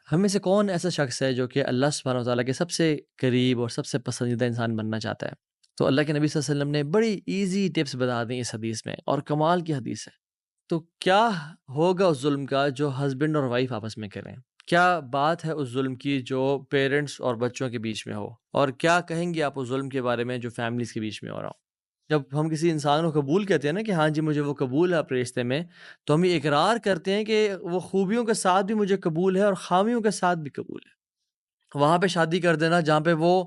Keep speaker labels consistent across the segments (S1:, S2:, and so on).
S1: ہم میں سے کون ایسا شخص ہے جو کہ اللہ سبحانہ وتعالیٰ کے سب سے قریب اور سب سے پسندیدہ انسان بننا چاہتا ہے؟ تو اللہ کے نبی صلی اللہ علیہ وسلم نے بڑی ایزی ٹپس بتا دیں اس حدیث میں، اور کمال کی حدیث ہے۔ تو کیا ہوگا اس ظلم کا جو ہسبینڈ اور وائف آپس میں کریں؟ کیا بات ہے اس ظلم کی جو پیرنٹس اور بچوں کے بیچ میں ہو؟ اور کیا کہیں گے آپ اس ظلم کے بارے میں جو فیملیز کے بیچ میں ہو رہا ہو؟ جب ہم کسی انسان کو قبول کہتے ہیں نا کہ ہاں جی مجھے وہ قبول ہے اپنے رشتے میں، تو ہم یہ اقرار کرتے ہیں کہ وہ خوبیوں کے ساتھ بھی مجھے قبول ہے اور خامیوں کے ساتھ بھی قبول ہے۔ وہاں پہ شادی کر دینا جہاں پہ وہ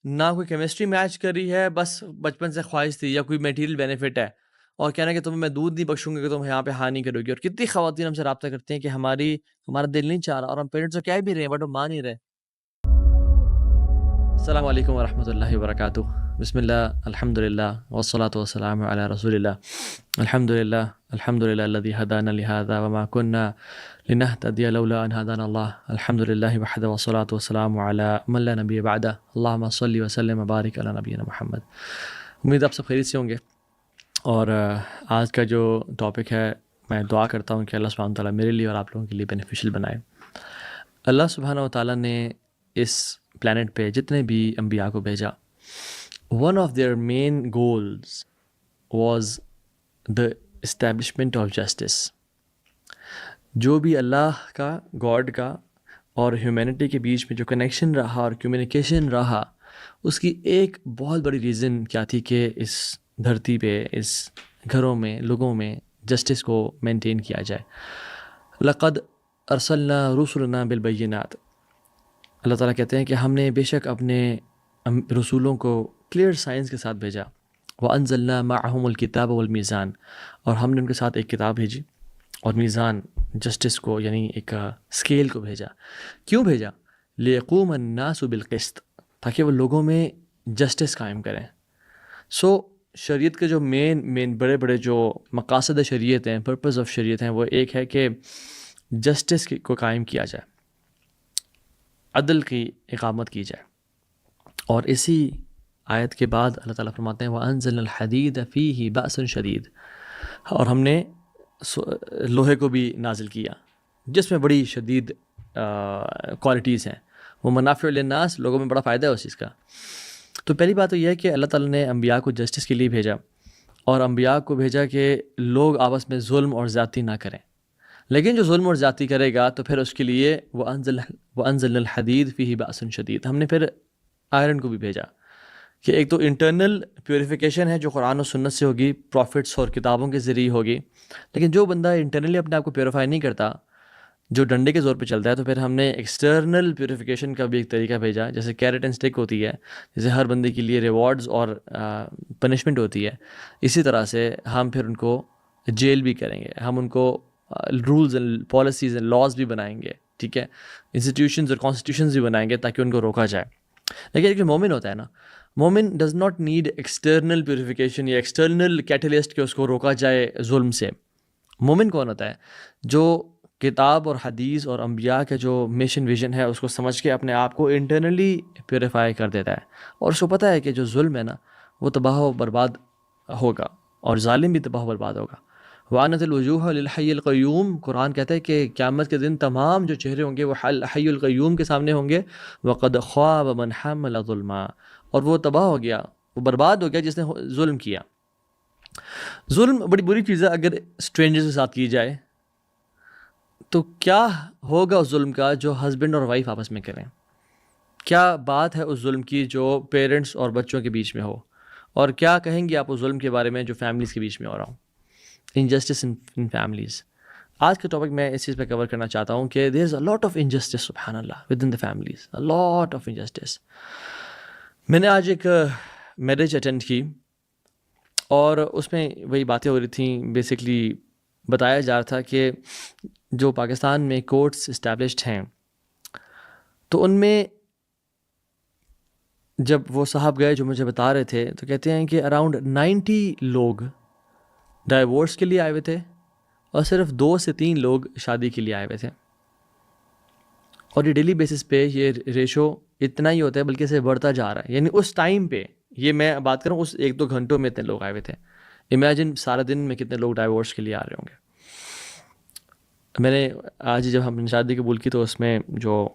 S1: نہ کوئی کیمسٹری میچ کری ہے، بس بچپن سے خواہش تھی، یا کوئی میٹیریل بینیفٹ ہے، اور کہنا کہ تمہیں میں دودھ نہیں بخشوں گا کہ تم یہاں پہ ہاں نہیں کرو گی۔ اور کتنی خواتین ہم سے رابطہ کرتے ہیں کہ ہمارا دل نہیں چاہ رہا، اور ہم پیرنٹس کو کہہ بھی رہے ہیں بٹ وہ مان نہیں رہے۔ السلام علیکم ورحمۃ اللہ وبرکاتہ۔ بسم اللہ، الحمد للہ، والصلاۃ والسلام علی رسول اللہ۔ الحمد للہ الذی ہدانا لہذا وما کنا لنہتدی لولا ان ہدانا اللہ۔ الحمد للہ وحدہ والصلاۃ والسلام علی من لا نبی بعدہ۔ اللہم صلی وسلم وبارک علی نبینا محمد۔ امید آپ سب خیریت سے ہوں گے، اور آج کا جو ٹاپک ہے، میں دعا کرتا ہوں کہ اللہ سبحانہ وتعالیٰ میرے لیے اور آپ لوگوں کے لیے بینیفیشیل بنائے۔ اللہ سبحانہ وتعالیٰ نے اس پلانٹ پہ جتنے بھی انبیاء کو بھیجا، one of their main goals was the establishment of justice. جو بھی اللہ کا، گاڈ کا اور ہیومینٹی کے بیچ میں جو کنیکشن رہا اور کمیونیکیشن رہا، اس کی ایک بہت بڑی ریزن کیا تھی کہ اس دھرتی پہ، اس گھروں میں، لوگوں میں جسٹس کو مینٹین کیا جائے۔ لقد ارسلنا رسلنا بالبینات، اللہ تعالیٰ کہتے ہیں کہ ہم نے بے شک اپنے رسولوں کو کلیئر سائنس کے ساتھ بھیجا۔ وَأَنزَلْنَا مَعَهُمُ الْكِتَابَ وَالْمِيزَانَ، اور ہم نے ان کے ساتھ ایک کتاب بھیجی اور میزان، جسٹس کو، یعنی ایک اسکیل کو بھیجا۔ کیوں بھیجا؟ لِيَقُومَ النَّاسُ بِالْقِسْطِ، تاکہ وہ لوگوں میں جسٹس قائم کریں۔ شریعت کے جو مین بڑے بڑے جو مقاصد شریعت ہیں، پرپز آف شریعت ہیں، وہ ایک ہے کہ جسٹس کو قائم کیا جائے، عدل کی اقامت کی جائے۔ اور اسی آیت کے بعد اللہ تعالیٰ فرماتے ہیں وَأَنزَلْنَا الْحَدِيدَ فِيهِ بَأْسٌ شَدِيدٌ، اور ہم نے لوہے کو بھی نازل کیا جس میں بڑی شدید کوالٹیز ہیں، وہ منافع للناس، لوگوں میں بڑا فائدہ ہے اس چیز کا۔ تو پہلی بات تو یہ ہے کہ اللہ تعالیٰ نے انبیاء کو جسٹس کے لیے بھیجا، اور انبیاء کو بھیجا کہ لوگ آپس میں ظلم اور زیادتی نہ کریں۔ لیکن جو ظلم اور زیادتی کرے گا تو پھر اس کے لیے وَأَنزَلْنَا الْحَدِيدَ فِيهِ بَأْسٌ شَدِيدٌ، ہم نے پھر آئرن کو بھی بھیجا کہ ایک تو انٹرنل پیوریفیکیشن ہے جو قرآن و سنت سے ہوگی، پروفٹس اور کتابوں کے ذریعے ہوگی، لیکن جو بندہ انٹرنلی اپنے آپ کو پیوریفائی نہیں کرتا، جو ڈنڈے کے زور پہ چلتا ہے، تو پھر ہم نے ایکسٹرنل پیوریفیکیشن کا بھی ایک طریقہ بھیجا، جیسے کیرٹ اینڈ اسٹک ہوتی ہے، جیسے ہر بندے کے لیے ریوارڈز اور پنشمنٹ ہوتی ہے، اسی طرح سے ہم پھر ان کو جیل بھی کریں گے، ہم ان کو rules and policies and laws بھی بنائیں گے، ٹھیک ہے، انسٹیٹیوشنز اور کانسٹیٹیوشنز بھی بنائیں گے تاکہ ان کو روکا جائے۔ لیکن ایک جو مومن ہوتا ہے نا، مومن does not need external purification یا ایکسٹرنل کیٹلسٹ کہ اس کو روکا جائے ظلم سے۔ مومن کون ہوتا ہے؟ جو کتاب اور حدیث اور انبیاء کا جو مشن ویژن ہے اس کو سمجھ کے اپنے آپ کو انٹرنلی پیوریفائی کر دیتا ہے، اور اس کو پتہ ہے کہ جو ظلم ہے نا وہ تباہ و برباد ہوگا، اور ظالم بھی تباہ و برباد ہوگا۔ وَأَنَتِ الْوُجُوهُ لِلْحَيِّ الْقَيُّومِ، قرآن کہتا ہے کہ قیامت کے دن تمام جو چہرے ہوں گے وہ حی القیوم کے سامنے ہوں گے۔ وَقَدْ خَابَ مَنْ حَمَلَ ظُلْمًا، اور وہ تباہ ہو گیا، وہ برباد ہو گیا جس نے ظلم کیا۔ ظلم بڑی بری چیز ہے اگر اسٹرینجرز کے ساتھ کی جائے، تو کیا ہوگا اس ظلم کا جو ہسبینڈ اور وائف آپس میں کریں؟ کیا بات ہے اس ظلم کی جو پیرنٹس اور بچوں کے بیچ میں ہو؟ اور کیا کہیں گے آپ اس ظلم کے بارے میں جو فیملیز کے بیچ میں ہو رہا ہوں؟ Injustice in families. آج کا ٹاپک میں اس چیز پہ کور کرنا چاہتا ہوں کہ دیر از اے لاٹ آف انجسٹس، سبحان اللہ، within the families, a lot of injustice. میں نے آج ایک میرج اٹینڈ کی، اور اس میں وہی باتیں ہو رہی تھیں، بیسکلی بتایا جا رہا تھا کہ جو پاکستان میں کورٹس اسٹیبلشڈ ہیں، تو ان میں جب وہ صاحب گئے جو مجھے بتا رہے تھے، تو کہتے ہیں کہ اراؤنڈ 90 لوگ ڈائیورس کے لیے آئے ہوئے تھے، اور صرف 2 سے 3 لوگ شادی کے لیے آئے ہوئے تھے۔ اور یہ ڈیلی بیسس پہ یہ ریشو اتنا ہی ہوتا ہے، بلکہ اسے بڑھتا جا رہا ہے۔ یعنی اس ٹائم پہ، یہ میں بات کروں اس 1-2 گھنٹوں میں اتنے لوگ آئے ہوئے تھے، امیجن سارا دن میں کتنے لوگ ڈائیورس کے لیے آ رہے ہوں گے۔ میں نے آج ہی جب ہم نے شادی قبول کی تو اس میں جو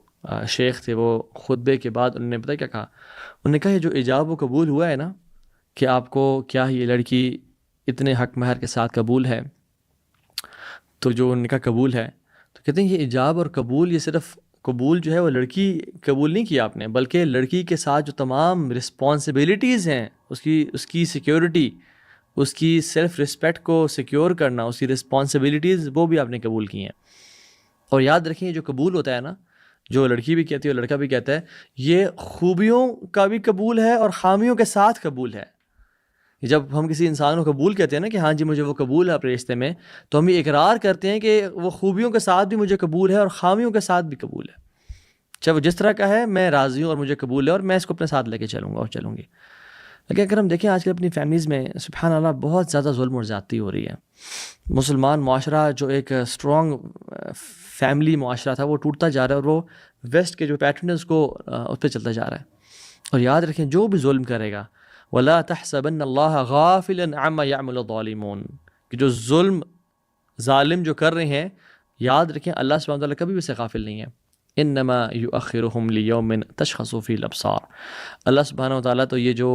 S1: شیخ تھے وہ خطبے کے بعد انہوں نے پتہ کیا کہا، انہوں نے کہا یہ جو ایجاب و قبول ہوا ہے نا کہ آپ کو کیا یہ لڑکی اتنے حق مہر کے ساتھ قبول ہے، تو جو نکاح قبول ہے، تو کہتے ہیں یہ ایجاب اور قبول یہ صرف قبول جو ہے وہ لڑکی قبول نہیں کیا آپ نے، بلکہ لڑکی کے ساتھ جو تمام رسپانسبلٹیز ہیں، اس کی سیکیورٹی، اس کی سیلف رسپیکٹ کو سیکیور کرنا، اس کی رسپانسبلٹیز وہ بھی آپ نے قبول کی ہیں۔ اور یاد رکھیں یہ جو قبول ہوتا ہے نا، جو لڑکی بھی کہتی ہے اور لڑکا بھی کہتا ہے، یہ خوبیوں کا بھی قبول ہے اور خامیوں کے ساتھ قبول ہے۔ جب ہم کسی انسان کو قبول کہتے ہیں نا کہ ہاں جی مجھے وہ قبول ہے اپنے رشتے میں، تو ہم یہ اقرار کرتے ہیں کہ وہ خوبیوں کے ساتھ بھی مجھے قبول ہے اور خامیوں کے ساتھ بھی قبول ہے، چاہے وہ جس طرح کا ہے میں راضی ہوں اور مجھے قبول ہے اور میں اس کو اپنے ساتھ لے کے چلوں گا اور چلوں گی۔ لیکن اگر ہم دیکھیں آج کل اپنی فیملیز میں سبحان اللہ بہت زیادہ ظلم اور زیادتی ہو رہی ہے۔ مسلمان معاشرہ جو ایک اسٹرانگ فیملی معاشرہ تھا وہ ٹوٹتا جا رہا ہے، اور وہ ویسٹ کے جو پیٹرن ہے اس پہ چلتا جا رہا ہے۔ اور یاد رکھیں جو بھی ظلم کرے گا، وَلَا تَحْسَبَنَّ اللَّهَ غَافِلًا عَمَّا يَعْمَلُ الظَّالِمُونَ، کہ جو ظالم جو کر رہے ہیں، یاد رکھیں اللہ سبحانہ وتعالیٰ کبھی بھی اسے غافل نہیں ہے۔ انما یؤخرہم لیوم تشخص فیہ الابصار، اللہ سبحانہ وتعالیٰ تو یہ جو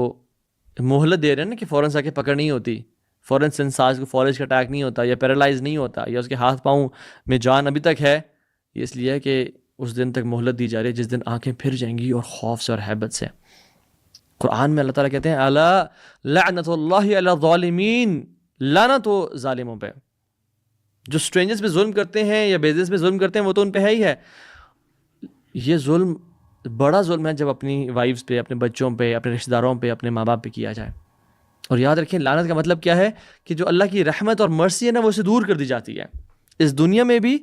S1: مہلت دے رہے ہیں نا کہ فوراً سے آ کے پکڑ نہیں ہوتی، فوراً سے انسان کو فالج کا اٹیک نہیں ہوتا یا پیرالائز نہیں ہوتا یا اس کے ہاتھ پاؤں میں جان ابھی تک ہے، یہ اس لیے ہے کہ اس دن تک مہلت دی جا رہی ہے جس دن آنکھیں پھر جائیں گی اور خوف سے اور ہیبت سے۔ قرآن میں اللہ تعالیٰ کہتے ہیں الا لعنت اللہ علی الظالمین، لعنت ہو ظالموں پہ، جو اسٹرینجرز پہ ظلم کرتے ہیں یا بیزنس پہ ظلم کرتے ہیں وہ تو ان پہ ہے ہی ہے۔ یہ ظلم بڑا ظلم ہے جب اپنی وائفز پہ، اپنے بچوں پہ، اپنے رشتہ داروں پہ، اپنے ماں باپ پہ کیا جائے۔ اور یاد رکھیں لعنت کا مطلب کیا ہے کہ جو اللہ کی رحمت اور مرسی ہے نا وہ اسے دور کر دی جاتی ہے، اس دنیا میں بھی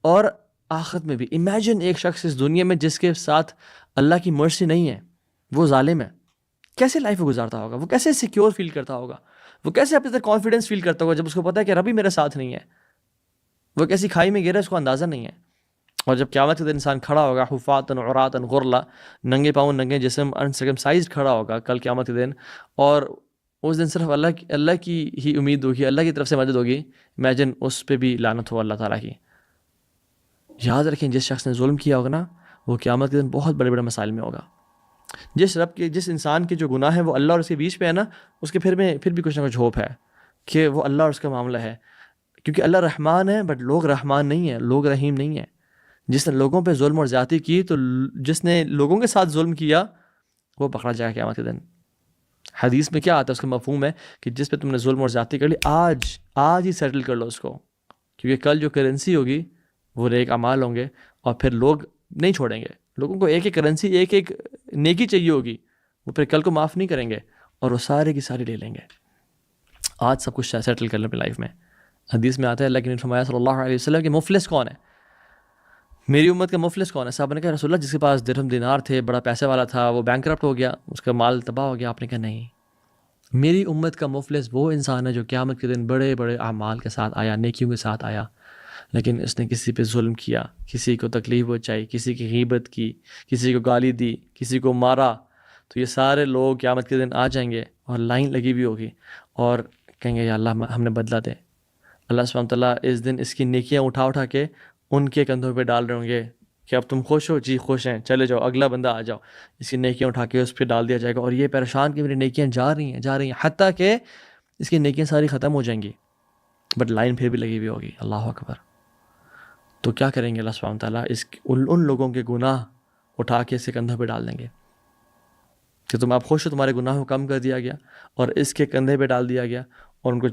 S1: اور آخرت میں بھی۔ امیجن ایک شخص اس دنیا میں جس کے ساتھ اللہ کی مرسی نہیں ہے، وہ ظالم ہے، کیسے لائف گزارتا ہوگا، وہ کیسے سیکیور فیل کرتا ہوگا، وہ کیسے اپنے اندر کانفیڈنس فیل کرتا ہوگا جب اس کو پتا ہے کہ رب ہی میرے ساتھ نہیں ہے، وہ کیسی کھائی میں گرا ہے اس کو اندازہ نہیں ہے۔ اور جب قیامت کے دن انسان کھڑا ہوگا حفاتن عراتن غرلا، ننگے پاؤں ننگے جسم، انسرکمسائزڈ کھڑا ہوگا کل قیامت کے دن، اور اس دن صرف اللہ کی ہی امید ہوگی، اللہ کی طرف سے مدد ہوگی، امیجن اس پہ بھی لعنت ہو اللہ تعالیٰ کی۔ یاد رکھیں جس شخص نے ظلم کیا ہوگا نا وہ قیامت کے دن بہت بڑے بڑے مسائل میں ہوگا۔ جس انسان کے جو گناہ ہے وہ اللہ اور اس کے بیچ پہ ہے نا، اس کے پھر بھی کچھ نہ کچھ ہوپ ہے کہ وہ اللہ اور اس کا معاملہ ہے، کیونکہ اللہ رحمان ہے بٹ لوگ رحمان نہیں ہیں، لوگ رحیم نہیں ہیں۔ جس نے لوگوں پہ ظلم اور زیادتی کی تو جس نے لوگوں کے ساتھ ظلم کیا وہ پکڑا جائے گا قیامت کے دن۔ حدیث میں کیا آتا ہے، اس کا مفہوم ہے کہ جس پہ تم نے ظلم اور زیادتی کر لی آج ہی سیٹل کر لو اس کو، کیونکہ کل جو کرنسی ہوگی وہ نیک اعمال ہوں گے، اور پھر لوگ نہیں چھوڑیں گے، لوگوں کو ایک ایک کرنسی ایک ایک نیکی چاہیے ہوگی، وہ پھر کل کو معاف نہیں کریں گے اور وہ سارے کی ساری لے لیں گے۔ آج سب کچھ سیٹل کر لیں اپنی لائف میں۔ حدیث میں آتا ہے اللہ کے نبی نے فرمایا صلی اللہ علیہ وسلم کہ مفلس کون ہے، میری امت کا مفلس کون ہے؟ صحابہ نے کہا رسول اللہ جس کے پاس درہم دینار تھے، بڑا پیسے والا تھا، وہ بینکرپٹ ہو گیا، اس کا مال تباہ ہو گیا۔ آپ نے کہا نہیں، میری امت کا مفلس وہ انسان ہے جو قیامت کے دن بڑے بڑے اعمال کے ساتھ آیا، نیکیوں کے ساتھ آیا، لیکن اس نے کسی پہ ظلم کیا، کسی کو تکلیف پہنچائی، کسی کی غیبت کی، کسی کو گالی دی، کسی کو مارا، تو یہ سارے لوگ قیامت کے دن آ جائیں گے اور لائن لگی ہوئی ہوگی اور کہیں گے یا اللہ ہم نے بدلہ دے۔ اللہ سبحانہ تعالیٰ اس دن اس کی نیکیاں اٹھا کے ان کے کندھوں پہ ڈال رہے ہوں گے کہ اب تم خوش ہو؟ جی خوش ہیں، چلے جاؤ، اگلا بندہ آ جاؤ۔ اس کی نیکیاں اٹھا کے اس پہ ڈال دیا جائے گا، اور یہ پریشان کہ میری نیکیاں جا رہی ہیں، حتیٰ کہ اس کی نیکیاں ساری ختم ہو جائیں گی، بٹ لائن پھر بھی لگی ہوئی ہوگی۔ اللہ اکبر۔ تو کیا کریں گے اللہ سبحانہ تعالیٰ؟ ان لوگوں کے گناہ اٹھا کے اس کے کندھوں پہ ڈال دیں گے کہ تم آپ خوش ہو، تمہارے گناہ کو کم کر دیا گیا اور اس کے کندھے پہ ڈال دیا گیا، اور ان کو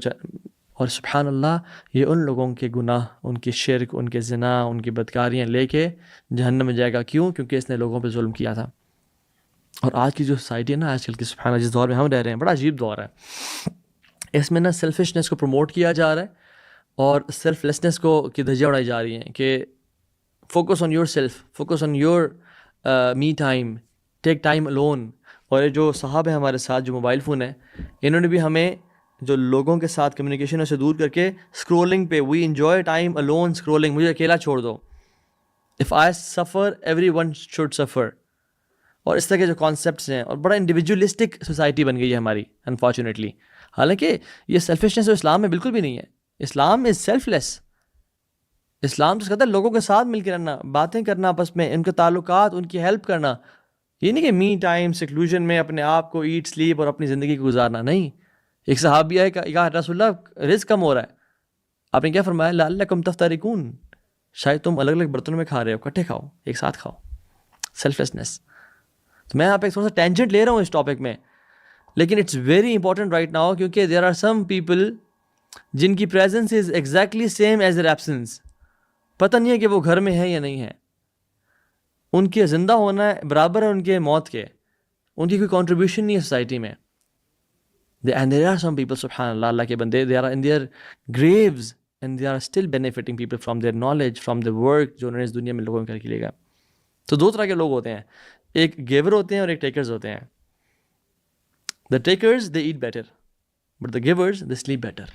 S1: اور سبحان اللہ یہ ان لوگوں کے گناہ، ان کی شرک، ان کے زنا، ان کی بدکاریاں لے کے جہنم میں جائے گا۔ کیوں؟ کیونکہ اس نے لوگوں پہ ظلم کیا تھا۔ اور آج کی جو سوسائٹی ہے نا، آج کل کی سبحان اللہ جس دور میں ہم رہ رہے ہیں، بڑا عجیب دور ہے۔ اس میں نا سیلفشنس کو پروموٹ کیا جا رہا ہے اور سیلف لیسنس کی دھجیاں اڑائی جا رہی ہیں کہ focus on your self, focus on your me time, take time alone. اور یہ جو صاحب ہیں ہمارے ساتھ جو موبائل فون ہیں، انہوں نے بھی ہمیں جو لوگوں کے ساتھ کمیونیکیشن سے دور کر کے اسکرولنگ پہ، وی انجوائے ٹائم الون اسکرولنگ، مجھے اکیلا چھوڑ دو، اف آئی سفر ایوری ون شوڈ سفر، اور اس طرح کے جو کانسیپٹس ہیں، اور بڑا انڈیویجولسٹک سوسائٹی بن گئی ہے ہماری انفارچونیٹلی۔ حالانکہ یہ سیلفشنس تو اسلام میں بالکل بھی نہیں ہے، اسلام از سیلف لیس۔ اسلام تو کہتا ہے لوگوں کے ساتھ مل کے رہنا، باتیں کرنا آپس میں، ان کے تعلقات، ان کی ہیلپ کرنا. یہ نہیں کہ می ٹائم سیکلوژن میں اپنے آپ کو ایٹ سلیپ اور اپنی زندگی کو گزارنا. نہیں. ایک صحابی آئے کہا رسول اللہ رزق کم ہو رہا ہے. آپ نے کیا فرمایا؟ لعلکم تفترقون، شاید تم الگ الگ برتنوں میں کھا رہے ہو، اکٹھے کھاؤ، ایک ساتھ کھاؤ. Self lessons. تو میں یہاں پہ تھوڑا سا ٹینجنٹ لے رہا ہوں اس ٹاپک میں، لیکن it's very important right now, کیونکہ دیر آر سم پیپل جن کی presence is exactly same as their absence. پتہ نہیں ہے کہ وہ گھر میں ہے یا نہیں ہے. ان کے زندہ ہونا برابر ہے ان کے موت کے. ان کی کوئی کنٹریبیوشن نہیں ہے سوسائٹی میں. And there are some people, سبحان اللہ، اللہ کے بندے, they are in their graves and they are still benefiting people from their knowledge, from the work جو انہوں نے اس دنیا میں لوگوں کر کے لے گا. تو دو طرح کے لوگ ہوتے ہیں، ایک گیور ہوتے ہیں اور ایک ٹیکرز ہوتے ہیں. The takers they eat better but the givers they sleep better.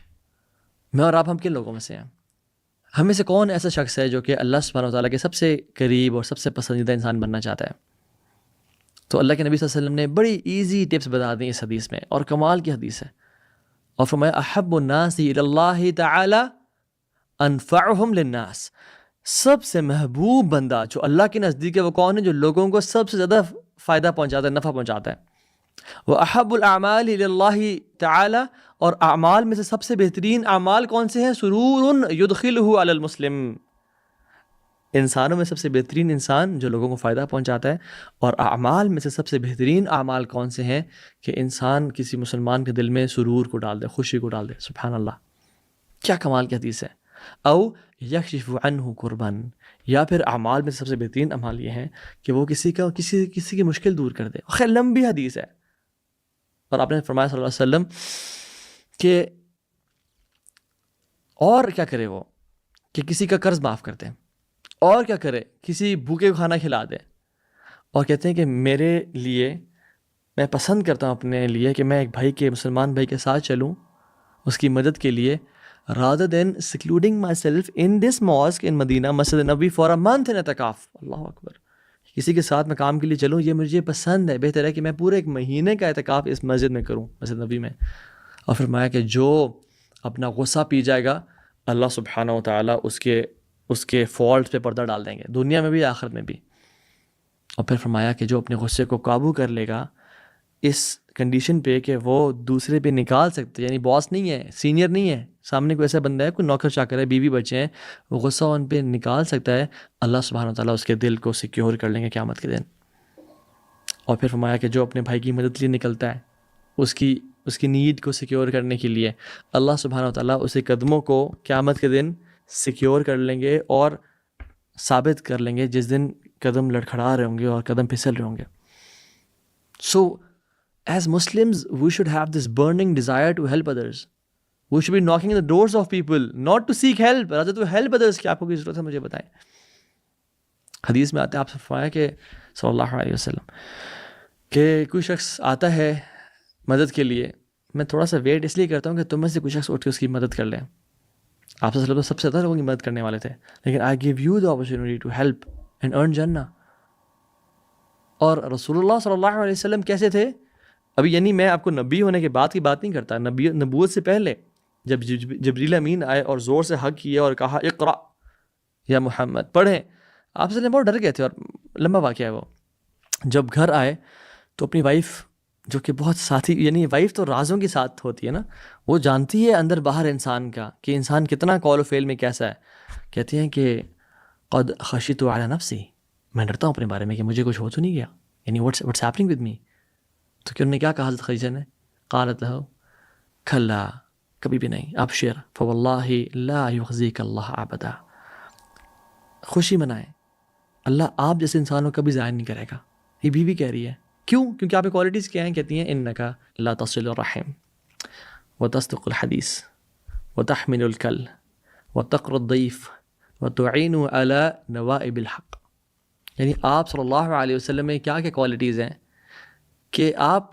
S1: میں اور آپ ہم کن لوگوں میں سے ہیں؟ ہم میں سے کون ایسا شخص ہے جو کہ اللہ سبحانہ وتعالیٰ کے سب سے قریب اور سب سے پسندیدہ انسان بننا چاہتا ہے؟ تو اللہ کے نبی صلی اللہ علیہ وسلم نے بڑی ایزی ٹپس بتا دیں اس حدیث میں، اور کمال کی حدیث ہے. اور فرمایا احب الناس الی اللہ تعالی انفعہم للناس. سب سے محبوب بندہ جو اللہ کے نزدیک ہے وہ کون ہے؟ جو لوگوں کو سب سے زیادہ فائدہ پہنچاتا ہے، نفع پہنچاتا ہے. وَأَحَبُّ الْأَعْمَالِ إِلَى اللَّهِ تعالی، اور اعمال میں سے سب سے بہترین اعمال کون سے ہیں؟ سرور يدخلہ علی المسلم. انسانوں میں سب سے بہترین انسان جو لوگوں کو فائدہ پہنچاتا ہے. اور اعمال میں سے سب سے بہترین اعمال کون سے ہیں؟ کہ انسان کسی مسلمان کے دل میں سرور کو ڈال دے، خوشی کو ڈال دے. سبحان اللہ، کیا کمال کی حدیث ہے. او یکشف عنہ کربن، یا پھر اعمال میں سب سے بہترین اعمال یہ ہیں کہ وہ کسی کی مشکل دور کر دے. خیر لمبی حدیث ہے. اور آپ نے فرمایا صلی اللہ علیہ وسلم کہ اور کیا کرے وہ کہ کسی کا قرض معاف کر دے، اور کیا کرے کسی بھوکے کو کھانا کھلا دے. اور کہتے ہیں کہ میرے لیے، میں پسند کرتا ہوں اپنے لیے کہ میں ایک بھائی کے، مسلمان بھائی کے ساتھ چلوں اس کی مدد کے لیے، rather than secluding myself in this mosque in Medina, Masjid Nabawi for a month in اعتکاف. اللہ اکبر. کسی کے ساتھ میں کام کے لیے چلوں، یہ مجھے پسند ہے. بہتر ہے کہ میں پورے ایک مہینے کا اعتکاف اس مسجد میں کروں، مسجد نبوی میں. اور فرمایا کہ جو اپنا غصہ پی جائے گا، اللہ سبحانہ و تعالیٰ اس کے فالٹ پہ پردہ ڈال دیں گے، دنیا میں بھی آخرت میں بھی. اور پھر فرمایا کہ جو اپنے غصے کو قابو کر لے گا اس کنڈیشن پہ کہ وہ دوسرے پہ نکال سکتے، یعنی باس نہیں ہے، سینئر نہیں ہے، سامنے کوئی ایسا بندہ ہے، کوئی نوکر چاکر ہے، بیوی بچے ہیں، وہ غصہ ان پہ نکال سکتا ہے، اللہ سبحانہ و تعالیٰ اس کے دل کو سیکیور کر لیں گے قیامت کے دن. اور پھر فرمایا کہ جو اپنے بھائی کی مدد کے لیے نکلتا ہے، اس کی نیڈ کو سیکیور کرنے کے لیے، اللہ سبحانہ و تعالیٰ اسے قدموں کو قیامت کے دن سیکیور کر لیں گے اور ثابت کر لیں گے، جس دن قدم لڑکھڑا رہے ہوں گے اور قدم پھسل رہے ہوں گے. سو as Muslims we should have this burning desire to help others. We should be knocking on the doors of people not to seek help, rather to help others. کہ آپ کو کی ضرورت ہے مجھے بتائیں. حدیث میں آتا ہے، آپ سے فرمایا کہ صلی اللہ علیہ وسلم کہ کوئی شخص آتا ہے مدد کے لیے، میں تھوڑا سا ویٹ اس لیے کرتا ہوں کہ تم میں سے کوئی شخص اٹھ کے اس کی مدد کر لیں. آپ سے سب سے زیادہ لوگوں کی مدد کرنے والے تھے، لیکن I give you the opportunity to help and earn Jannah. اور رسول اللہ صلی اللہ علیہ وسلم کیسے تھے؟ ابھی یعنی میں آپ کو نبی ہونے کے بعد کی بات نہیں کرتا، نبوت سے پہلے جب جبریل امین آئے اور زور سے حق کیے اور کہا اقرا یا محمد، پڑھیں، آپ سے بہت ڈر گئے تھے. اور لمبا واقعہ ہے وہ. جب گھر آئے تو اپنی وائف جو کہ بہت ساتھی، یعنی وائف تو رازوں کے ساتھ ہوتی ہے نا، وہ جانتی ہے اندر باہر انسان کا کہ انسان کتنا قول و فعل میں کیسا ہے. کہتی ہیں کہ قد خشیت علی نفسی، میں ڈرتا ہوں اپنے بارے میں کہ مجھے کچھ ہو تو نہیں گیا، یعنی واٹس ہیپننگ ود می. تو کہ انہوں نے کیا کہا حضرت خدیجہ نے؟ قالت لہو کھلا، کبھی بھی نہیں، ابشر فواللہ لا یخزیک اللہ ابدا. خوشی منائیں، اللہ آپ جیسے انسانوں کبھی ضائع نہیں کرے گا. یہ بیوی کہہ رہی ہے. کیوں؟ کیونکہ آپ کی کوالٹیز کیا ہیں؟ کہتی ہیں انکا لا تصل الرحم وتصدق الحدیث وتحمل الکل وتقر الضیف وتعین علی نوائب الحق. یعنی آپ صلی اللہ علیہ وسلم میں کیا کوالٹیز ہیں کہ آپ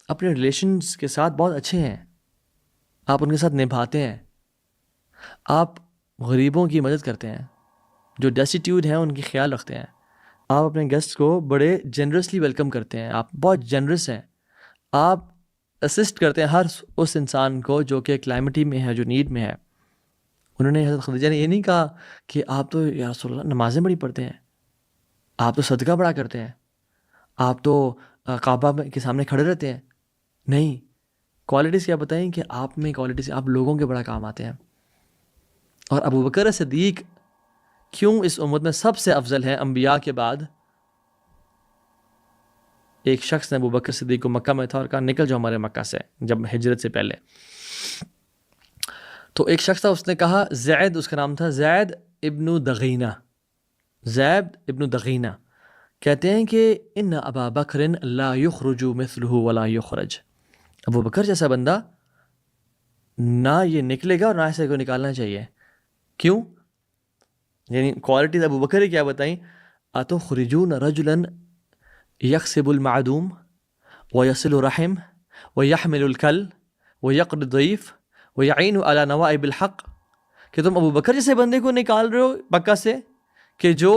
S1: اپنے ریلیشنز کے ساتھ بہت اچھے ہیں، آپ ان کے ساتھ نبھاتے ہیں، آپ غریبوں کی مدد کرتے ہیں، جو ڈیسٹیٹیوٹ ہیں ان کی خیال رکھتے ہیں، آپ اپنے گیسٹ کو بڑے جنرسلی ویلکم کرتے ہیں، آپ بہت جنرس ہیں، آپ اسسٹ کرتے ہیں ہر اس انسان کو جو کہ کلائمٹی میں ہے، جو نیڈ میں ہے، انہوں نے حضرت خدیجہ نے یہ نہیں کہا کہ آپ تو یا رسول اللہ نمازیں بڑی پڑھتے ہیں، آپ تو صدقہ بڑا کرتے ہیں، آپ تو کعبہ کے سامنے کھڑے رہتے ہیں. نہیں، کوالٹیز کیا بتائیں کہ آپ میں کوالٹیز آپ لوگوں کے بڑا کام آتے ہیں. اور ابو بکر صدیق کیوں اس امت میں سب سے افضل ہیں انبیاء کے بعد؟ ایک شخص نے ابو بکر صدیق کو مکہ میں تھا اور کہا نکل جاؤ ہمارے مکہ سے، جب ہجرت سے پہلے. تو ایک شخص تھا، اس نے کہا زید، اس کا نام تھا زید ابن دغینہ. زید ابن دغینہ کہتے ہیں کہ ان ابا بکر لا یخرج مثلہ ولا یخرج، ابو بکر جیسا بندہ نہ یہ نکلے گا اور نہ ایسے کو نکالنا چاہیے. کیوں؟ یعنی کوالٹیز ابو بکر کیا بتائیں؟ اتخرجون رجلا یکسب المعدوم ویصل الرحم ویحمل الکل ویقر الضیف ویعین علی نوائب الحق، کہ تم ابو بکر جیسے بندے کو نکال رہے ہو مکہ سے کہ جو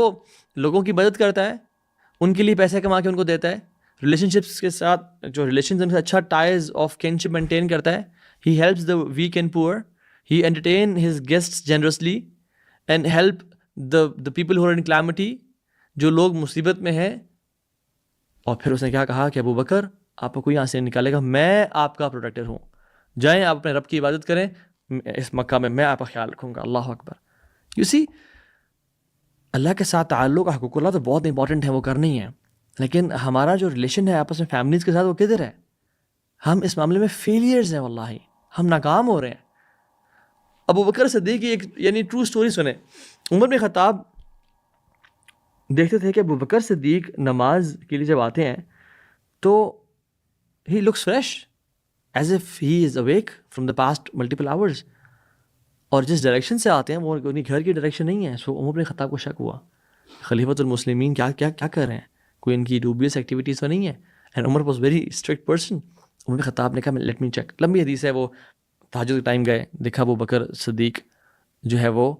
S1: لوگوں کی مدد کرتا ہے، ان کے لیے پیسے کما کے ان کو دیتا ہے، ریلیشن شپس کے ساتھ جو ریلیشنز ان سے اچھا ٹائز آف کینشپ مینٹین کرتا ہے. He helps the weak and poor, he entertain his guests generously and help the people who are in calamity, جو لوگ مصیبت میں ہیں. اور پھر اس نے کیا کہا کہ ابو بکر آپ کو کوئی یہاں سے نکالے گا، میں آپ کا پروٹیکٹر ہوں، جائیں آپ اپنے رب کی عبادت کریں، اس مکہ میں آپ کا خیال رکھوں گا. اللہ اکبر. یو سی، اللہ کے ساتھ تعلق حقوق اللہ تو بہت امپورٹنٹ ہے، وہ کرنی ہے، لیکن ہمارا جو ریلیشن ہے آپس میں فیملیز کے ساتھ وہ کدھر ہے؟ ہم اس معاملے میں فیلیئرز ہیں، واللہ ہم ناکام ہو رہے ہیں. ابو بکر صدیق کی ایک یعنی ٹرو سٹوری سنیں. عمر بن خطاب دیکھتے تھے کہ ابو بکر صدیق نماز کے لیے جب آتے ہیں تو he looks fresh as if he is awake from the past multiple hours, اور جس ڈائریکشن سے آتے ہیں وہ انہیں گھر کی ڈائریکشن نہیں ہے. سو عمر بن خطاب کو شک ہوا خلیفۃ المسلمین کیا کیا کیا کر رہے ہیں، کوئی ان کی ڈوبیس ایکٹیویٹیز تو نہیں ہے. And Umar was very strict person. Umar bin Khattab نے کہا لیٹ می چیک. لمبی حدیث ہے، وہ تہجد کے ٹائم گئے، دیکھا ابو بکر صدیق جو ہے وہ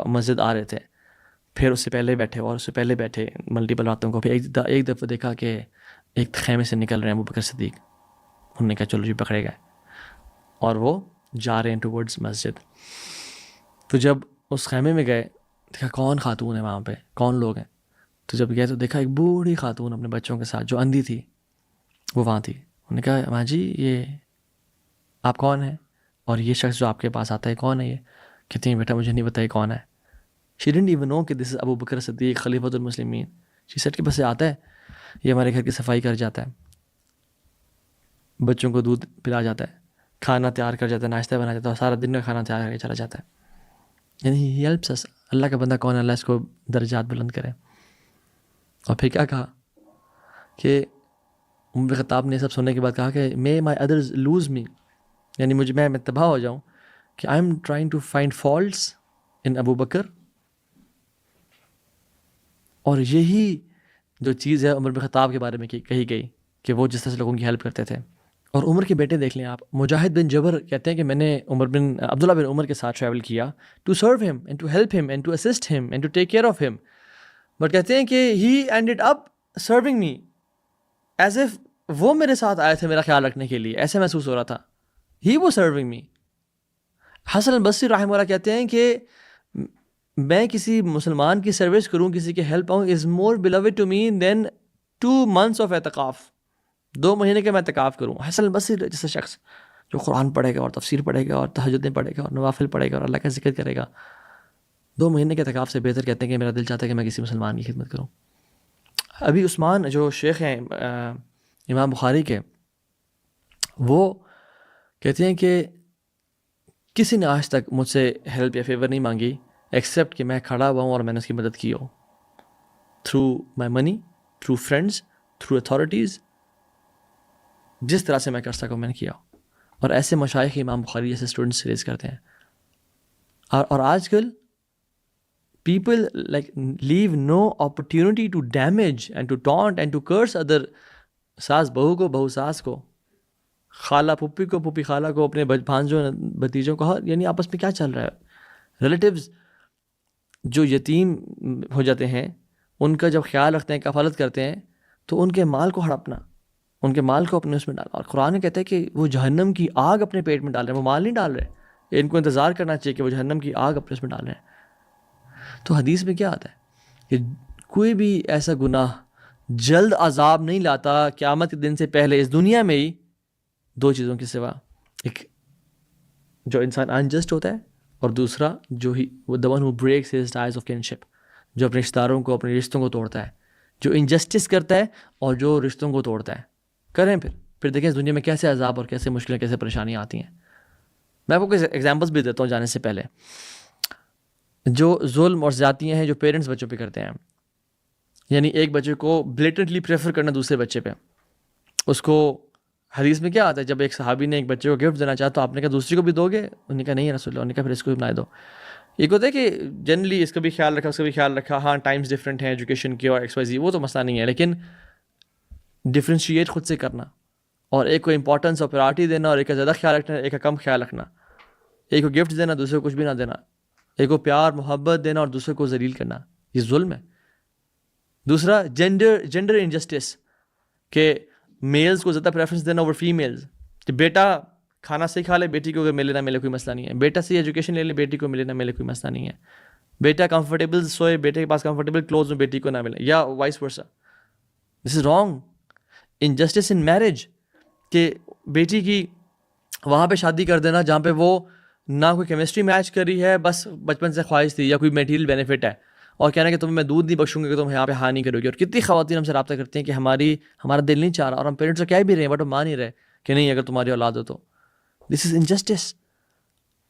S1: مسجد آ رہے تھے، پھر اس سے پہلے بیٹھے اور اس سے پہلے بیٹھے ملٹیپل راتوں کو. پھر ایک دفعہ دیکھا کہ ایک خیمے سے نکل رہے ہیں ابو بکر صدیق. انہوں نے کہا چلو جی پکڑے گئے، اور وہ جا رہے ہیں ٹورڈز مسجد. تو جب اس خیمے میں گئے دیکھا کون خاتون ہے وہاں پہ، کون لوگ ہیں. تو جب گئے تو دیکھا ایک بوڑھی خاتون اپنے بچوں کے ساتھ جو اندھی تھی وہ وہاں تھی. انہوں نے کہا ماں جی یہ آپ کون ہیں، اور یہ شخص جو آپ کے پاس آتا ہے کون ہے؟ یہ کہتے ہیں بیٹا مجھے نہیں پتا یہ کون ہے. شی ڈنٹ ایون نو کہ دس از ابو بکر صدیق خلیفۃ المسلمین. شی سیڈ کہ بس یہ آتا ہے، یہ ہمارے گھر کی صفائی کر جاتا ہے، بچوں کو دودھ پلا جاتا ہے، کھانا تیار کر جاتا ہے، ناشتہ بنا جاتا ہے، اور سارا دن کا کھانا تیار کر کے چلا جاتا ہے. یعنی ہی ہیلپس اس. اللہ کا بندہ کون ہے، اللہ اس کو درجات بلند کرے. اور پھر کیا کہا کہ عمر خطاب نے سب سننے کے بعد کہا کہ مے مائی ادرز لوز می، یعنی مجھے میں تباہ ہو جاؤں کہ I am trying to find faults in Abu Bakr. اور یہی جو چیز ہے عمر بن خطاب کے بارے میں کہی گئی کہ وہ جس طرح سے لوگوں کی ہیلپ کرتے تھے. اور عمر کے بیٹے دیکھ لیں آپ، مجاہد بن جبر کہتے ہیں کہ میں نے عبداللہ بن عمر کے ساتھ ٹریول کیا to serve him and to help him and to assist him and to take care of him. But کہتے ہیں کہ he ended up serving me as if وہ میرے ساتھ آئے تھے میرا خیال رکھنے کے لیے، ایسے محسوس ہو رہا تھا. ہی واز سرونگ می. حسن البصری رحمہ اللہ کہتے ہیں کہ میں کسی مسلمان کی سروس کروں، کسی کی ہیلپ آؤں، is more beloved to me than 2 months of اعتکاف. 2 مہینے کے میں اعتکاف کروں. حسن البصری جیسا شخص جو قرآن پڑھے گا اور تفسیر پڑھے گا اور تہجدیں پڑھے گا اور نوافل پڑھے گا اور اللہ کا ذکر کرے گا، 2 مہینے کے اعتکاف سے بہتر کہتے ہیں کہ میرا دل چاہتا ہے کہ میں کسی مسلمان کی خدمت کروں. ابھی عثمان جو شیخ ہیں امام بخاری کے، وہ کہتے ہیں کہ کسی نے آج تک مجھ سے ہیلپ یا فیور نہیں مانگی ایکسیپٹ کہ میں کھڑا ہوا ہوں اور میں نے اس کی مدد کی ہو، through my money, through friends, through authorities, جس طرح سے میں کر سکوں میں نے کیا. اور ایسے مشائخ امام بخاری جیسے اسٹوڈنٹس ریز کرتے ہیں. اور آج کل people like leave no opportunity to damage and to taunt and to curse other. ساس بہو کو، بہو ساس کو، خالہ پھپھی کو، پھپھی خالہ کو، اپنے بھانجوں بھتیجوں کو، یعنی آپس میں کیا چل رہا ہے. ریلیٹیوز جو یتیم ہو جاتے ہیں ان کا جب خیال رکھتے ہیں، کفالت کرتے ہیں، تو ان کے مال کو ہڑپنا، ان کے مال کو اپنے اس میں ڈالنا. اور قرآن کہتا ہے کہ وہ جہنم کی آگ اپنے پیٹ میں ڈال رہے ہیں، وہ مال نہیں ڈال رہے. ان کو انتظار کرنا چاہیے کہ وہ جہنم کی آگ اپنے اس میں ڈالیں. تو حدیث میں کیا آتا ہے کہ کوئی بھی ایسا گناہ جلد عذاب نہیں لاتا قیامت کے دن سے پہلے اس دنیا میں ہی دو چیزوں کے سوا. ایک جو انسان انجسٹ ہوتا ہے, اور دوسرا جو ہی the one who breaks his ties of kinship, جو اپنے رشتہ داروں کو, اپنے رشتوں کو توڑتا ہے, جو انجسٹس کرتا ہے اور جو رشتوں کو توڑتا ہے. کریں پھر دیکھیں اس دنیا میں کیسے عذاب اور کیسے مشکلیں, کیسے پریشانیاں آتی ہیں. میں آپ کو کچھ ایگزامپلس بھی دیتا ہوں جانے سے پہلے. جو ظلم اور زیادتیاں ہیں جو پیرنٹس بچوں پہ کرتے ہیں, یعنی ایک بچے کو بلیٹنٹلی پریفر کرنا دوسرے بچے پہ. اس کو حدیث میں کیا آتا ہے, جب ایک صحابی نے ایک بچے کو گفٹ دینا چاہا تو آپ نے کہا دوسری کو بھی دو گے؟ انہوں نے کہا نہیں رسول اللہ. انہوں نے کہا پھر اس کو بھی بنا دو. ایک ہوتا ہے کہ جنرلی اس کا بھی خیال رکھا, اس کا بھی خیال رکھا, ہاں ٹائمز ڈفرینٹ ہیں ایجوکیشن کی اور ایکس وائی زی, وہ تو مسئلہ نہیں ہے, لیکن ڈفرینشیٹ خود سے کرنا, اور ایک کو امپورٹنس اور پرائرٹی دینا, اور ایک کا زیادہ خیال رکھنا, ایک کا کم خیال رکھنا. ایک کو گفٹ دینا, دوسرے کو کچھ بھی نہ دینا. ایک کو پیار محبت دینا اور دوسرے کو ذلیل کرنا, یہ ظلم ہے. دوسرا جینڈر انجسٹس, کہ میلز کو زیادہ پریفرنس دینا اوور فیمیلز, کہ بیٹا کھانا صحیح کھا لے, بیٹی کو اگر ملے نہ ملے کوئی مسئلہ نہیں ہے. بیٹا سے ایجوکیشن لے لے, بیٹی کو ملے نہ ملے کوئی مسئلہ نہیں ہے. بیٹا کمفرٹیبل سوئے, بیٹے کے پاس کمفرٹیبل کلوز ہوں, بیٹی کو نہ ملے, یا vice versa. This is wrong. Injustice in marriage, کہ بیٹی کی وہاں پہ شادی کر دینا جہاں پہ وہ نہ کوئی کیمسٹری میچ کر رہی ہے, بس بچپن سے خواہش تھی, یا کوئی میٹیریل بینیفٹ ہے, اور کہنا کہ تمہیں میں دودھ نہیں بخشوں گا کہ تم یہاں پہ ہاں نہیں کرو گی. اور کتنی خواتین ہم سے رابطہ کرتی ہیں کہ ہمارا دل نہیں چاہ رہا, اور ہم پیرنٹس سے کہہ بھی رہے ہیں بٹ ہم مان نہیں رہے کہ نہیں اگر تمہاری اولاد ہو تو. دس از انجسٹس.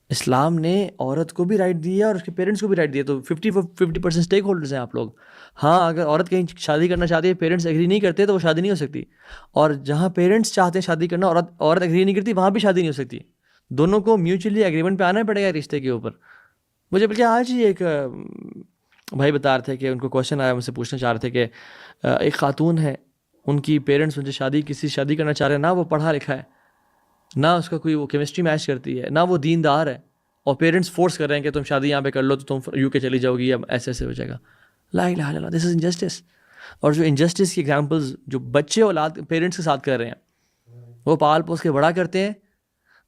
S1: اسلام نے عورت کو بھی رائٹ دی ہے اور اس کے پیرنٹس کو بھی رائٹ دی ہے. تو 50% اسٹیک ہولڈرز ہیں آپ لوگ. ہاں اگر عورت کہیں شادی کرنا چاہتی ہے, پیرنٹس ایگری نہیں کرتے تو وہ شادی نہیں ہو سکتی, اور جہاں پیرنٹس چاہتے ہیں شادی کرنا, عورت ایگری نہیں کرتی, وہاں بھی شادی نہیں ہو سکتی. دونوں کو میوچولی ایگریمنٹ پہ آنا پڑے گا رشتے کے اوپر. مجھے بلکہ آج ہی ایک بھائی بتا رہے تھے کہ ان کو کوشچن آیا, مجھ سے پوچھنا چاہ رہے تھے کہ ایک خاتون ہے, ان کی پیرنٹس ان سے شادی کرنا چاہ رہے ہیں, نہ وہ پڑھا لکھا ہے, نہ اس کا کوئی وہ کیمسٹری میچ کرتی ہے, نہ وہ دیندار ہے, اور پیرنٹس فورس کر رہے ہیں کہ تم شادی یہاں پہ کر لو تو تم UK چلی جاؤ گی, یا ایسے ہو جائے گا. لا الہ الا اللہ, دس از انجسٹس. اور جو انجسٹس کی ایگزامپلز جو بچے اولاد پیرنٹس کے ساتھ کر رہے ہیں, وہ پال پوس کے بڑا کرتے ہیں,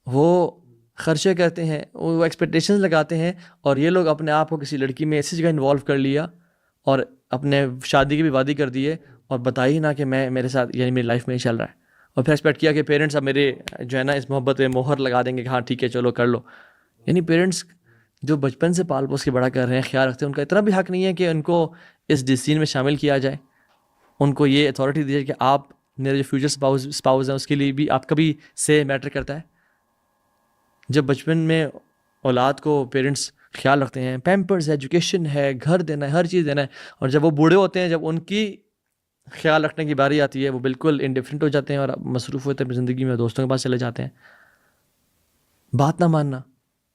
S1: وہ خرچے کرتے ہیں, وہ ایکسپیکٹیشنز لگاتے ہیں, اور یہ لوگ اپنے آپ کو کسی لڑکی میں ایسی جگہ انوالو کر لیا اور اپنے شادی کی بھی وعدے کر دیے, اور بتائی نہ کہ میرے ساتھ یعنی میری لائف میں ہی چل رہا ہے, اور پھر ایکسپیکٹ کیا کہ پیرنٹس اب میرے جو ہے نا اس محبت میں مہر لگا دیں گے کہ ہاں ٹھیک ہے چلو کر لو. یعنی پیرنٹس جو بچپن سے پال پوس کے بڑا کر رہے ہیں, خیال رکھتے ہیں, ان کا اتنا بھی حق نہیں ہے کہ ان کو اس ڈسیزن میں شامل کیا جائے, ان کو یہ اتھارٹی دی جائے کہ آپ میرے جو فیوچر اسپاؤز ہیں اس کے لیے بھی آپ کا بھی سے میٹر کرتا ہے. جب بچپن میں اولاد کو پیرنٹس خیال رکھتے ہیں, پیمپرز ہے, ایجوکیشن ہے, گھر دینا ہے, ہر چیز دینا ہے, اور جب وہ بوڑھے ہوتے ہیں, جب ان کی خیال رکھنے کی باری آتی ہے, وہ بالکل انڈیفرنٹ ہو جاتے ہیں اور مصروف ہوتے ہیں اپنی زندگی میں, دوستوں کے پاس چلے جاتے ہیں. بات نہ ماننا,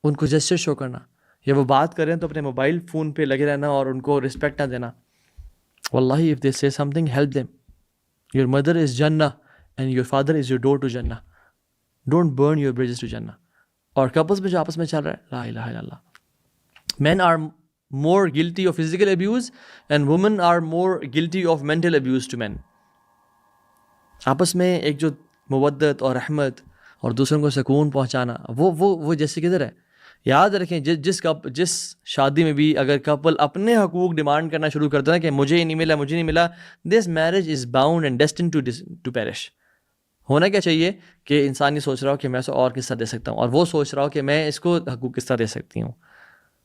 S1: ان کو جسچر شو کرنا, یا وہ بات کریں تو اپنے موبائل فون پہ لگے رہنا اور ان کو رسپیکٹ نہ دینا. واللہ if they say something, help them. Your mother is Jannah and your father is your door to Jannah. Don't burn your bridges to Jannah. اور کپلز میں جو آپس میں چل رہا ہے, لا الہ الا اللہ. Men are more guilty of physical abuse and women are more guilty of mental abuse to men. آپس میں ایک جو مودت اور رحمت اور دوسروں کو سکون پہنچانا, وہ جیسے کدھر ہے. یاد رکھیں جس شادی میں بھی اگر کپل اپنے حقوق ڈیمانڈ کرنا شروع کرتا ہے کہ مجھے ہی نہیں ملا, this marriage is bound and destined to perish. ہونا کیا چاہیے کہ انسان یہ سوچ رہا ہو کہ میں اسے اور کس طرح دے سکتا ہوں, اور وہ سوچ رہا ہو کہ میں اس کو حقوق کس طرح دے سکتی ہوں.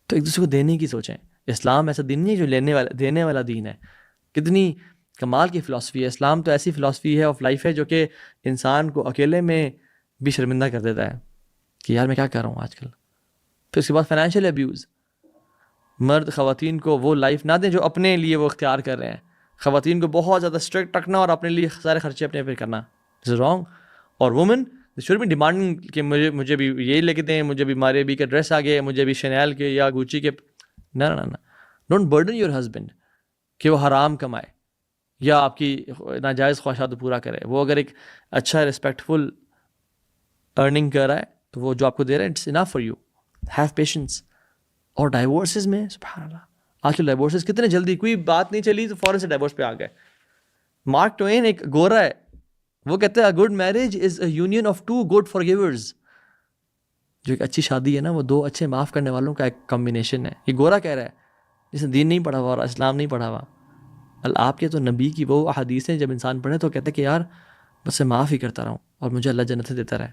S1: تو ایک دوسرے کو دینے کی سوچیں. اسلام ایسا دین نہیں ہے جو دینے والا دین ہے. کتنی کمال کی فلاسفی ہے اسلام. تو ایسی فلاسفی ہے آف لائف ہے جو کہ انسان کو اکیلے میں بھی شرمندہ کر دیتا ہے کہ یار میں کیا کر رہا ہوں آج کل. پھر اس کے بعد فائنینشیل ابیوز. مرد خواتین کو وہ لائف نہ دیں جو اپنے لیے وہ اختیار کر رہے ہیں. خواتین کو بہت زیادہ اسٹرکٹ رکھنا اور اپنے لیے سارے خرچے اپنے پہ کرنا, دس از رانگ. اور وومن شوڈ بی ڈیمانڈنگ کہ مجھے بھی یہی لے کے دیں, مجھے بھی مارے بھی کا ڈریس آ گئے, مجھے بھی شنیل کے یا گوچی کے. نہ ڈونٹ برڈن یور ہسبینڈ کہ وہ حرام کمائے یا آپ کی ناجائز خواہشات پورا کرے. وہ اگر ایک اچھا رسپیکٹفل ارننگ کر رہا ہے تو وہ جو آپ کو دے رہا ہے it's enough for you. Have patience. اور ڈائیورسز میں سبحان اللہ آج کل ڈائیورسز کتنے جلدی, کوئی بات نہیں چلی تو فوراً سے ڈائیورس پہ آ گئے. مارک ٹوین ایک گورا ہے, وہ کہتے ہیں a good marriage is a union of two good forgivers. جو ایک اچھی شادی ہے نا وہ دو اچھے معاف کرنے والوں کا ایک کمبینیشن ہے. یہ گورا کہہ رہا ہے جس نے دین نہیں پڑھا ہوا اور اسلام نہیں پڑھا ہوا. آپ کے تو نبی کی وہ احادیث ہیں جب انسان پڑھے تو کہتے ہیں کہ یار بس میں معاف ہی کرتا رہوں اور مجھے اللہ جنت دیتا رہے.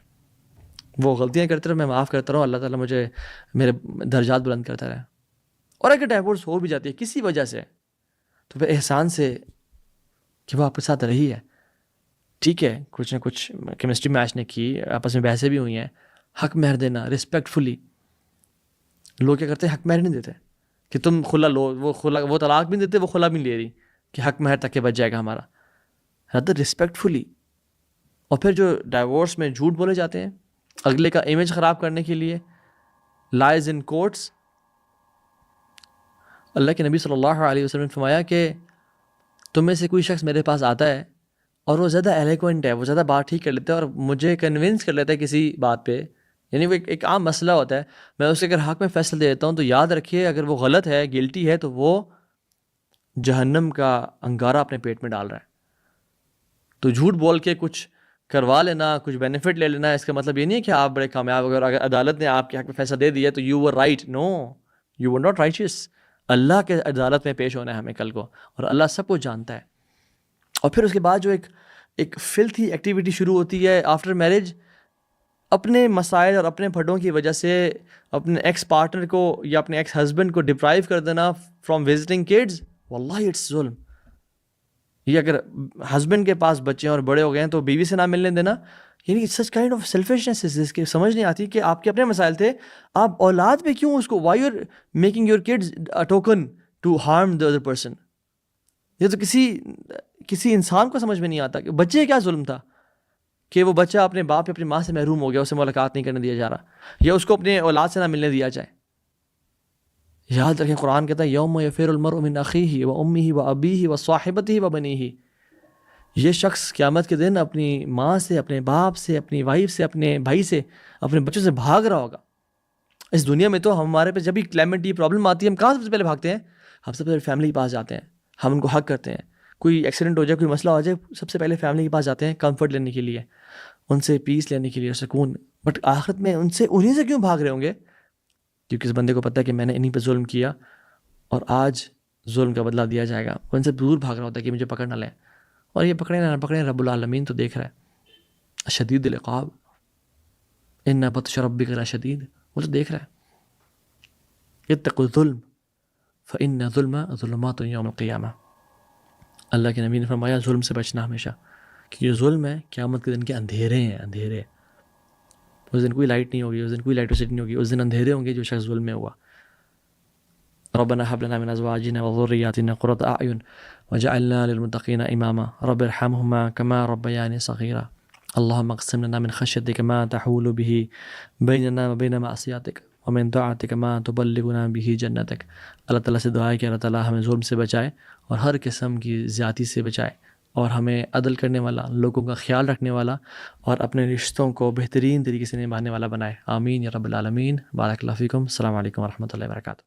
S1: وہ غلطیاں کرتے رہے میں معاف کرتا رہوں, اللہ تعالیٰ مجھے میرے درجات بلند کرتا رہے. اور اگر ڈائیورس ہو بھی جاتی ہے کسی وجہ سے تو پھر احسان سے کہ وہ آپ کے ساتھ رہی ہے, ٹھیک ہے, کچھ نہ کچھ کیمسٹری میچ نے کی, آپس میں بحثیں بھی ہوئی ہیں, حق مہر دینا ریسپیکٹفلی. لوگ کیا کرتے ہیں حق مہر نہیں دیتے کہ تم خلا لو, وہ طلاق بھی نہیں دیتے, وہ خلا بھی نہیں لے رہی کہ حق مہر تک کے بچ جائے گا ہمارا. Rather respectfully. اور پھر جو ڈائیورس میں جھوٹ بولے جاتے ہیں اگلے کا امیج خراب کرنے کے لیے, لائز ان کورٹس. اللہ کے نبی صلی اللہ علیہ وسلم نے فرمایا کہ تم میں سے کوئی شخص میرے پاس آتا ہے اور وہ زیادہ ایلیکوینٹ ہے, وہ زیادہ بات ٹھیک کر لیتا ہے اور مجھے کنونس کر لیتا ہے کسی بات پہ, یعنی وہ ایک عام مسئلہ ہوتا ہے, میں اسے اگر حق میں فیصلہ دے دیتا ہوں تو یاد رکھیے اگر وہ غلط ہے, گلٹی ہے, تو وہ جہنم کا انگارہ اپنے پیٹ میں ڈال رہا ہے. تو جھوٹ بول کے کچھ کروا لینا, کچھ بینیفٹ لے لینا, اس کا مطلب یہ نہیں ہے کہ آپ بڑے کامیاب ہو گئے. اگر عدالت نے آپ کے حق میں فیصلہ دے دیا تو you were right. No, you were not righteous. اللہ کے عدالت میں پیش ہونا ہے ہمیں کل کو, اور اللہ سب کو جانتا ہے. اور پھر اس کے بعد جو ایک فلتھی ایکٹیویٹی شروع ہوتی ہے آفٹر میرج, اپنے مسائل اور اپنے پھڈوں کی وجہ سے اپنے ایکس پارٹنر کو یا اپنے ایکس ہسبینڈ کو ڈپرائیو کر دینا فرام وزٹنگ کڈز. واللہ اٹس ظلم. یہ اگر ہسبینڈ کے پاس بچے ہیں اور بڑے ہو گئے ہیں تو بیوی سے نہ ملنے دینا, یعنی سچ کائنڈ آف سیلفشنس جس کی سمجھ نہیں آتی کہ آپ کے اپنے مسائل تھے, آپ اولاد پہ کیوں اس کو, why you are making your kids a token to harm the other person. یہ تو کسی انسان کو سمجھ میں نہیں آتا کہ بچے کیا ظلم تھا کہ وہ بچہ اپنے باپ یا اپنی ماں سے محروم ہو گیا, اسے ملاقات نہیں کرنے دیا جا رہا, یا اس کو اپنے اولاد سے نہ ملنے دیا جائے. یاد رکھیں قرآن کہتا ہے یوم یفر المرء من اخیہ و امہ و ابیہ و صاحبتہ و بنیہ. یہ شخص قیامت کے دن اپنی ماں سے, اپنے باپ سے, اپنی وائف سے, اپنے بھائی سے, اپنے بچوں سے بھاگ رہا ہوگا. اس دنیا میں تو ہمارے پہ جب بھی کلیمٹی پرابلم آتی ہے ہم کہاں سب سے پہلے بھاگتے ہیں؟ ہم سب سے پہلے فیملی کے پاس جاتے ہیں, ہم ان کو حق کرتے ہیں. کوئی ایکسیڈنٹ ہو جائے, کوئی مسئلہ ہو جائے, سب سے پہلے فیملی کے پاس جاتے ہیں کمفرٹ لینے کے لیے, ان سے پیس لینے کے لیے, سکون. بٹ آخرت میں انہیں سے کیوں بھاگ رہے ہوں گے؟ کیونکہ اس بندے کو پتہ ہے کہ میں نے انہیں پہ ظلم کیا اور آج ظلم کا بدلہ دیا جائے گا. وہ ان سے دور بھاگ رہا ہوتا ہے کہ مجھے پکڑ نہ لیں. اور یہ پکڑے نہ پکڑیں, رب العالمین تو دیکھ رہا ہے. شدید العقاب ان بطش ربک لشدید, وہ تو دیکھ رہا ہے. اتقوا الظلم فإن الظلم ظلمات یوم القیامہ. اللہ کے نبی نے فرمایا ظلم سے بچنا ہمیشہ, کیونکہ یہ ظلم ہے قیامت کے دن کے اندھیرے ہیں, اندھیرے. اس دن کوئی لائٹ نہیں ہوگی, اس دن کوئی الیکٹریسٹی نہیں ہوگی, اس دن اندھیرے ہوں گے جو شخص ظلم میں ہوا. ربنا هب لنا من ازواجنا وذرياتنا قرة اعين وجعلنا للمتقين اماما رب ارحمهما كما ربياني صغيرا اللهم اقسم لنا من خشيتك ما تحول به بيننا وبين معصيتك ومن طاعتك ما تبلغنا به جنتك. اللہ تعالیٰ سے دعا ہے کہ اللہ تعالیٰ ہمیں ظلم سے بچائے اور ہر قسم کی زیادتی سے بچائے, اور ہمیں عدل کرنے والا, لوگوں کا خیال رکھنے والا, اور اپنے رشتوں کو بہترین طریقے سے نبھانے والا بنائے. آمین یا رب العالمین. بارک اللہ فیکم. السلام علیکم ورحمۃ اللہ وبرکاتہ.